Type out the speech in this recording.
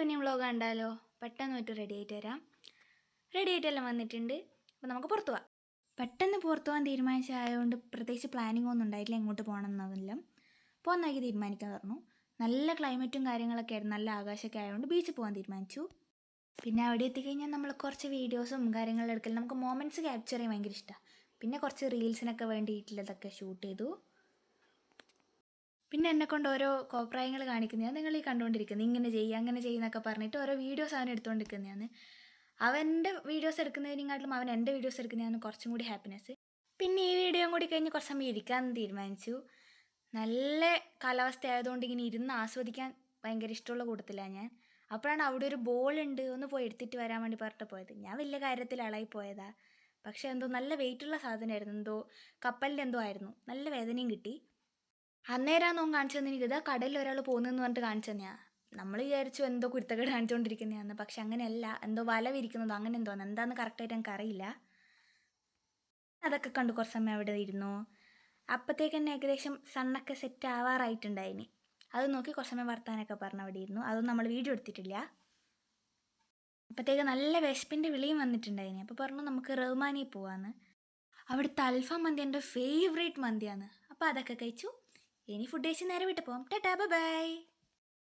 Evening vlog കണ്ടാലോ? പെട്ടെന്ന് പോയിട്ട് റെഡി ആയിട്ട് വരാം. റെഡി ആയിട്ടെല്ലാം വന്നിട്ടുണ്ട്. അപ്പോൾ നമുക്ക് പുറത്തു പോവാം. പെട്ടെന്ന് പുറത്തു പോകാൻ തീരുമാനിച്ചതായതുകൊണ്ട് പ്രത്യേകിച്ച് പ്ലാനിങ് ഒന്നും ഉണ്ടായിട്ടില്ല എങ്ങോട്ട് പോകണം എന്നതെല്ലാം. പോകുന്നതാക്കി തീരുമാനിക്കാൻ പറഞ്ഞു. നല്ല ക്ലൈമറ്റും കാര്യങ്ങളൊക്കെ ആയിരുന്നു, നല്ല ആകാശമൊക്കെ ആയതുകൊണ്ട് ബീച്ചിൽ പോകാൻ തീരുമാനിച്ചു. പിന്നെ അവിടെ എത്തിക്കഴിഞ്ഞാൽ നമ്മൾ കുറച്ച് വീഡിയോസും കാര്യങ്ങളും എടുക്കൽ, നമുക്ക് മൊമെൻറ്റ്സ് ക്യാപ്ചർ ചെയ്യാൻ ഭയങ്കര ഇഷ്ടമാണ്. പിന്നെ കുറച്ച് റീൽസിനൊക്കെ വേണ്ടിയിട്ടുള്ളതൊക്കെ ഷൂട്ട് ചെയ്തു. പിന്നെ എന്നെക്കൊണ്ട് ഓരോ കോപ്രായങ്ങൾ കാണിക്കുന്നതാണ് നിങ്ങൾ ഈ കണ്ടുകൊണ്ടിരിക്കുന്നത്. ഇങ്ങനെ ചെയ്യുക അങ്ങനെ ചെയ്യുന്നൊക്കെ പറഞ്ഞിട്ട് ഓരോ വീഡിയോസ് അവൻ എടുത്തുകൊണ്ടിരിക്കുന്നതാണ്. അവൻ്റെ വീഡിയോസ് എടുക്കുന്നതിനെക്കാട്ടിലും അവൻ എൻ്റെ വീഡിയോസ് എടുക്കുന്നതാണ് കുറച്ചും കൂടി ഹാപ്പിനെസ്. പിന്നെ ഈ വീഡിയോയും കൂടി കഴിഞ്ഞ് കുറച്ച് സമയം ഇരിക്കാമെന്ന് തീരുമാനിച്ചു. നല്ല കാലാവസ്ഥ ആയതുകൊണ്ട് ഇങ്ങനെ ഇരുന്ന് ആസ്വദിക്കാൻ ഭയങ്കര ഇഷ്ടമുള്ള കൂട്ടത്തിലാണ് ഞാൻ. അപ്പോഴാണ് അവിടെ ഒരു ബോളുണ്ട്, ഒന്ന് പോയി എടുത്തിട്ട് വരാൻ വേണ്ടി പറഞ്ഞിട്ട് പോയത്. ഞാൻ വലിയ കാര്യത്തിൽ ആളായി പോയതാ. പക്ഷേ എന്തോ നല്ല വെയിറ്റുള്ള സാധനമായിരുന്നു, എന്തോ കപ്പലിൻ്റെ എന്തോ ആയിരുന്നു. നല്ല വേദനയും കിട്ടി. അന്നേരം നോൻ കാണിച്ചു തന്നെ ഇതാ കടലിൽ ഒരാൾ പോകുന്നതെന്ന് പറഞ്ഞിട്ട് കാണിച്ചു തന്നെയാണ്. നമ്മൾ വിചാരിച്ചു എന്തോ കുരുത്തക്കേട് കാണിച്ചുകൊണ്ടിരിക്കുന്നതാണ്. പക്ഷെ അങ്ങനെയല്ല, എന്തോ വല വിരിക്കുന്നതോ അങ്ങനെ എന്തോന്ന്, എന്താണെന്ന് കറക്റ്റായിട്ട് എനിക്ക് അറിയില്ല. അതൊക്കെ കണ്ടു കുറച്ച് സമയം അവിടെ ഇരുന്നു. അപ്പോഴത്തേക്ക് തന്നെ ഏകദേശം സണ്ണൊക്കെ സെറ്റ് ആവാറായിട്ടുണ്ടായിന്. അത് നോക്കി കുറച്ച് സമയം വർത്താനൊക്കെ പറഞ്ഞ് അവിടെ ഇരുന്നു. അതൊന്നും നമ്മൾ വീഡിയോ എടുത്തിട്ടില്ല. അപ്പോഴത്തേക്ക് നല്ല വിശപ്പിൻ്റെ വിളിയും വന്നിട്ടുണ്ടായിന്. അപ്പോൾ പറഞ്ഞു നമുക്ക് റഹ്മാനിൽ പോവാന്ന്. അവിടുത്തെ അൽഫാം മന്തി എൻ്റെ ഫേവറേറ്റ് മന്തിയാണ്. അപ്പോൾ അതൊക്കെ കഴിച്ചു. ഇനി ഫുഡ് കഴിച്ച് നേരെ വിട്ട് പോകാം. Tata bye.